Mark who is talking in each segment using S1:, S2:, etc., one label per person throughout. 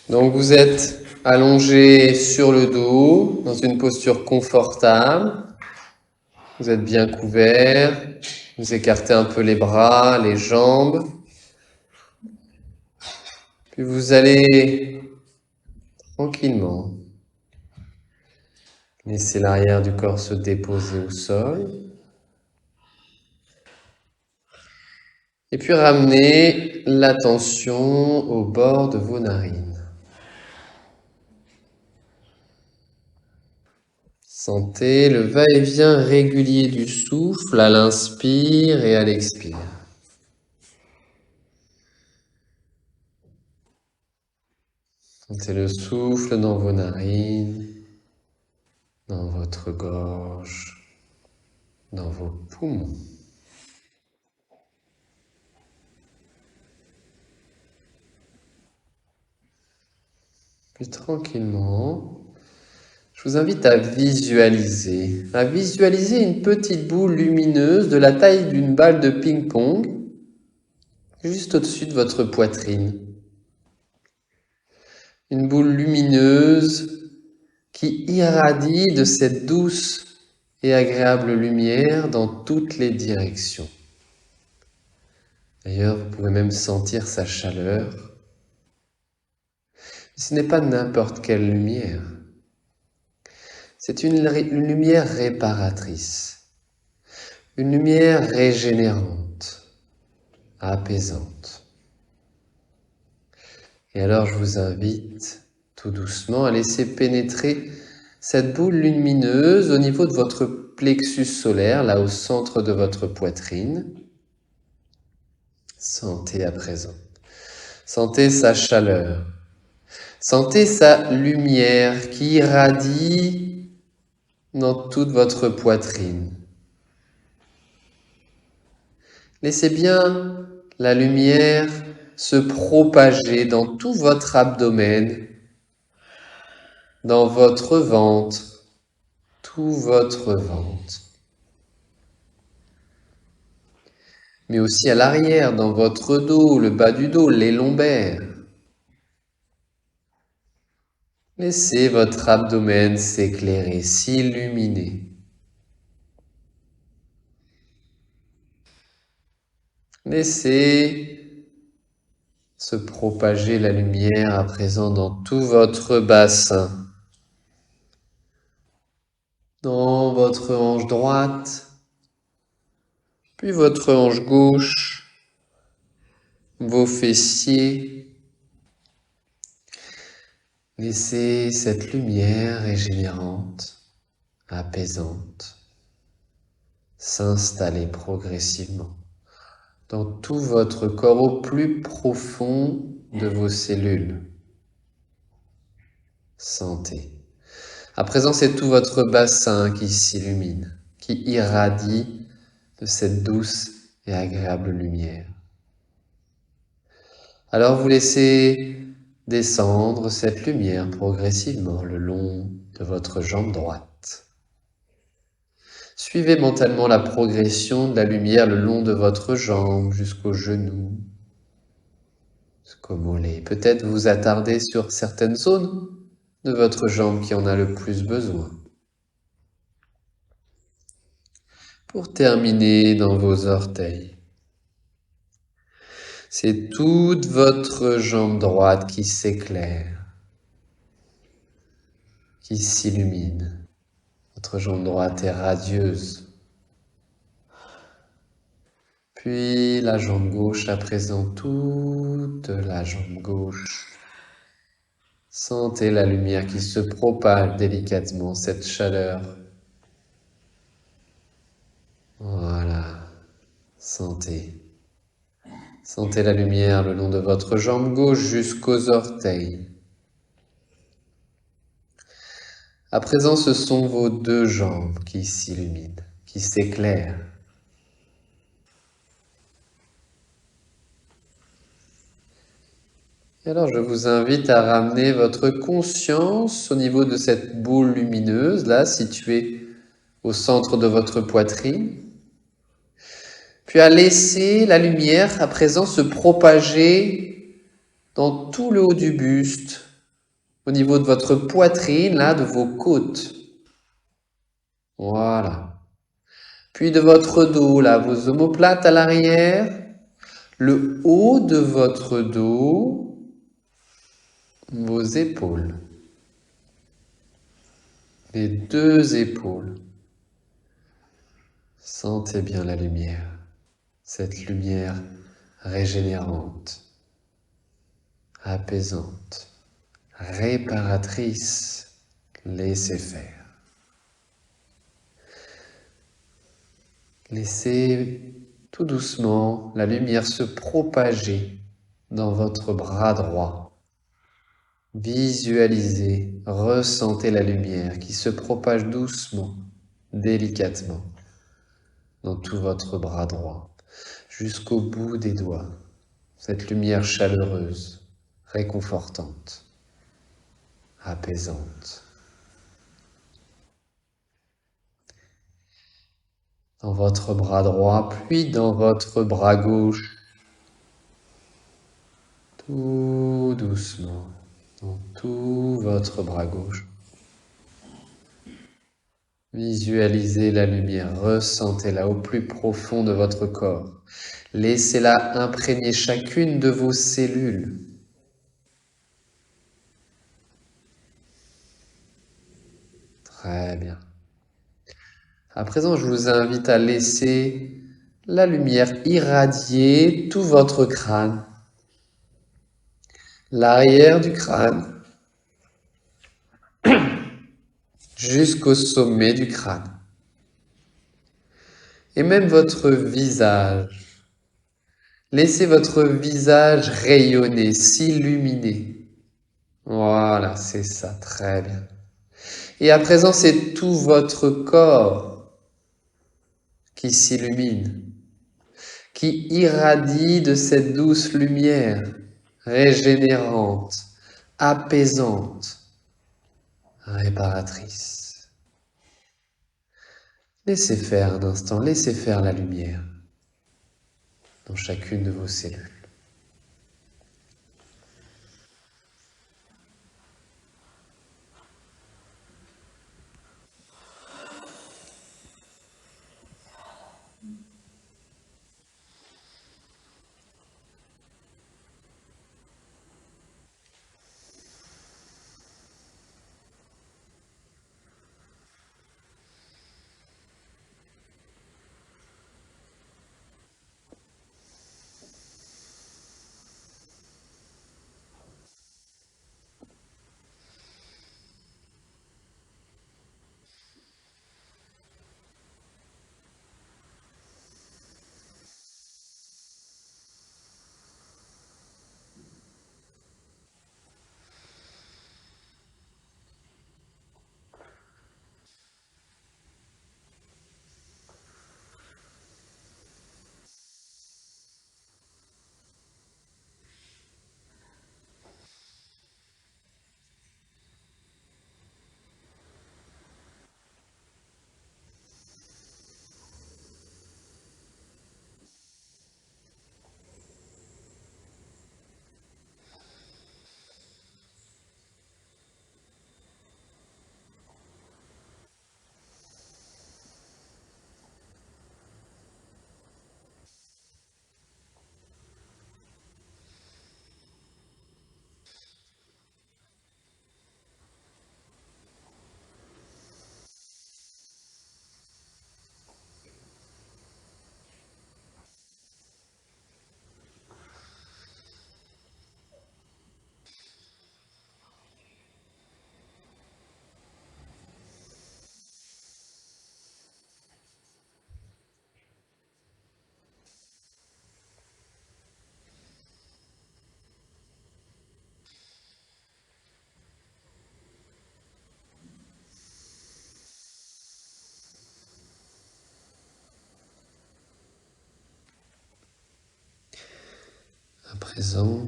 S1: Donc vous êtes allongé sur le dos, dans une posture confortable. Vous êtes bien couvert. Vous écartez un peu les bras, les jambes. Puis vous allez tranquillement laisser l'arrière du corps se déposer au sol. Et puis ramenez l'attention au bord de vos narines. Sentez le va-et-vient régulier du souffle à l'inspire et à l'expire. Sentez le souffle dans vos narines, dans votre gorge, dans vos poumons. Puis tranquillement, je vous invite à visualiser une petite boule lumineuse de la taille d'une balle de ping-pong, juste au-dessus de votre poitrine. Une boule lumineuse qui irradie de cette douce et agréable lumière dans toutes les directions. D'ailleurs, vous pouvez même sentir sa chaleur. Ce n'est pas n'importe quelle lumière. C'est une lumière réparatrice, une lumière régénérante, apaisante. Et alors je vous invite tout doucement à laisser pénétrer cette boule lumineuse au niveau de votre plexus solaire, là au centre de votre poitrine. Sentez à présent. Sentez sa chaleur. Sentez sa lumière qui irradie dans toute votre poitrine. Laissez bien la lumière se propager dans tout votre abdomen, dans votre ventre, tout votre ventre. Mais aussi à l'arrière, dans votre dos, le bas du dos, les lombaires. Laissez votre abdomen s'éclairer, s'illuminer. Laissez se propager la lumière à présent dans tout votre bassin. Dans votre hanche droite, puis votre hanche gauche, vos fessiers. Laissez cette lumière régénérante, apaisante, s'installer progressivement dans tout votre corps au plus profond de vos cellules. Sentez. À présent, c'est tout votre bassin qui s'illumine, qui irradie de cette douce et agréable lumière. Alors vous laissez descendre cette lumière progressivement le long de votre jambe droite. Suivez mentalement la progression de la lumière le long de votre jambe jusqu'au genou, jusqu'au mollet. Peut-être vous attarder sur certaines zones de votre jambe qui en a le plus besoin. Pour terminer dans vos orteils. C'est toute votre jambe droite qui s'éclaire, qui s'illumine. Votre jambe droite est radieuse. Puis la jambe gauche, à présent toute la jambe gauche. Sentez la lumière qui se propage délicatement, cette chaleur. Voilà, sentez. Sentez la lumière le long de votre jambe gauche jusqu'aux orteils. À présent, ce sont vos deux jambes qui s'illuminent, qui s'éclairent. Et alors, je vous invite à ramener votre conscience au niveau de cette boule lumineuse, là, située au centre de votre poitrine. Puis à laisser la lumière, à présent, se propager dans tout le haut du buste, au niveau de votre poitrine, là, de vos côtes. Voilà. Puis de votre dos, là, vos omoplates à l'arrière, le haut de votre dos, vos épaules, les deux épaules. Sentez bien la lumière, cette lumière régénérante, apaisante, réparatrice. Laissez faire. Laissez tout doucement la lumière se propager dans votre bras droit. Visualisez, ressentez la lumière qui se propage doucement, délicatement, dans tout votre bras droit, jusqu'au bout des doigts. Cette lumière chaleureuse, réconfortante, apaisante. Dans votre bras droit, puis dans votre bras gauche, tout doucement, dans tout votre bras gauche. Visualisez la lumière, ressentez-la au plus profond de votre corps. Laissez-la imprégner chacune de vos cellules. Très bien. À présent, je vous invite à laisser la lumière irradier tout votre crâne. L'arrière du crâne jusqu'au sommet du crâne. Et même votre visage. Laissez votre visage rayonner, s'illuminer. Voilà, c'est ça, très bien. Et à présent, c'est tout votre corps qui s'illumine, qui irradie de cette douce lumière régénérante, apaisante, réparatrice. Laissez faire un instant, laissez faire la lumière dans chacune de vos cellules. À présent,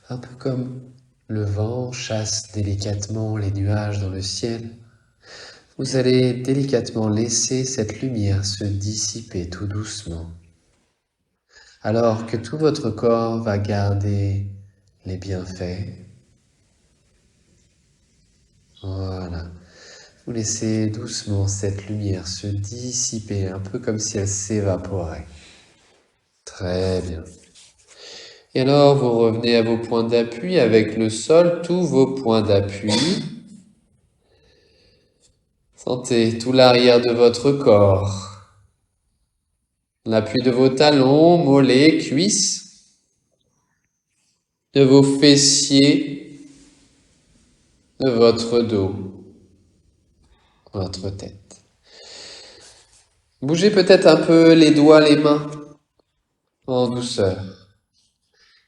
S1: un peu comme le vent chasse délicatement les nuages dans le ciel, vous allez délicatement laisser cette lumière se dissiper tout doucement, alors que tout votre corps va garder les bienfaits, Voilà. Vous laissez doucement cette lumière se dissiper, un peu comme si elle s'évaporait. Très bien. Et alors, vous revenez à vos points d'appui avec le sol, tous vos points d'appui. Sentez tout l'arrière de votre corps. L'appui de vos talons, mollets, cuisses. De vos fessiers. De votre dos. Votre tête. Bougez peut-être un peu les doigts, les mains. En douceur.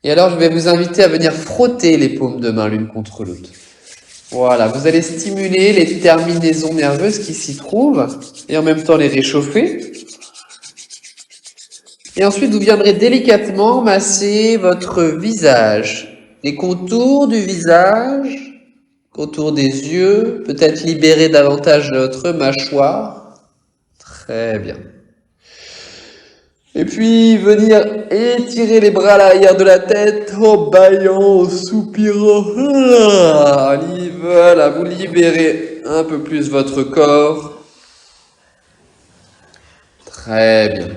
S1: Et alors, je vais vous inviter à venir frotter les paumes de main l'une contre l'autre. Voilà, vous allez stimuler les terminaisons nerveuses qui s'y trouvent et en même temps les réchauffer. Et ensuite, vous viendrez délicatement masser votre visage, les contours du visage, contours des yeux, peut-être libérer davantage votre mâchoire. Très bien. Et puis, venir étirer les bras à l'arrière de la tête, en bâillant, en soupirant. Voilà, vous libérez un peu plus votre corps. Très bien.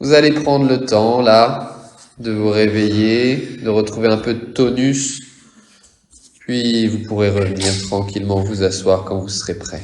S1: Vous allez prendre le temps, là, de vous réveiller, de retrouver un peu de tonus. Puis, vous pourrez revenir tranquillement vous asseoir quand vous serez prêt.